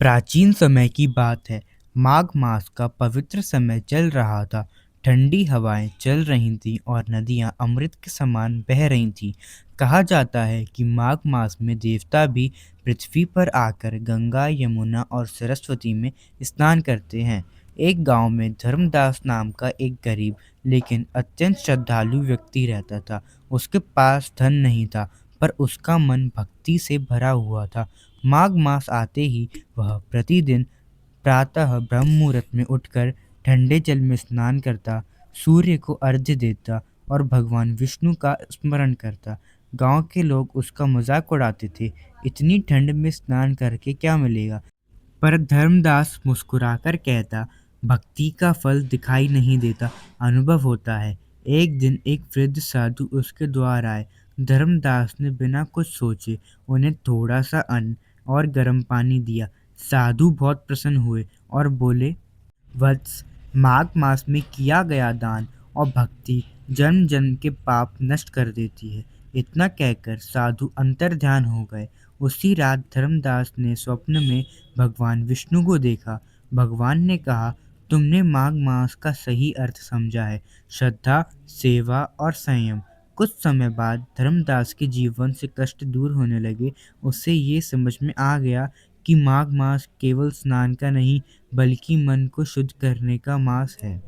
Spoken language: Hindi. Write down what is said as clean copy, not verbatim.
प्राचीन समय की बात है। माघ मास का पवित्र समय चल रहा था। ठंडी हवाएं चल रही थीं और नदियां अमृत के समान बह रही थीं। कहा जाता है कि माघ मास में देवता भी पृथ्वी पर आकर गंगा, यमुना और सरस्वती में स्नान करते हैं। एक गांव में धर्मदास नाम का एक गरीब लेकिन अत्यंत श्रद्धालु व्यक्ति रहता था। उसके पास धन नहीं था, पर उसका मन भक्ति से भरा हुआ था। माघ मास आते ही वह प्रतिदिन प्रातः ब्रह्म मुहूर्त में उठकर ठंडे जल में स्नान करता, सूर्य को अर्घ्य देता और भगवान विष्णु का स्मरण करता। गांव के लोग उसका मजाक उड़ाते थे, इतनी ठंड में स्नान करके क्या मिलेगा? पर धर्मदास मुस्कुराकर कहता, भक्ति का फल दिखाई नहीं देता, अनुभव होता है। एक दिन एक वृद्ध साधु उसके द्वार आए। धर्मदास ने बिना कुछ सोचे उन्हें थोड़ा सा अन्न और गर्म पानी दिया। साधु बहुत प्रसन्न हुए और बोले, वत्स, माघ मास में किया गया दान और भक्ति जन्म जन्म के पाप नष्ट कर देती है। इतना कहकर साधु अंतर्ध्यान हो गए। उसी रात धर्मदास ने स्वप्न में भगवान विष्णु को देखा। भगवान ने कहा, तुमने माघ मास का सही अर्थ समझा है, श्रद्धा, सेवा और संयम। कुछ समय बाद धर्मदास के जीवन से कष्ट दूर होने लगे। उसे ये समझ में आ गया कि माघ मास केवल स्नान का नहीं, बल्कि मन को शुद्ध करने का मास है।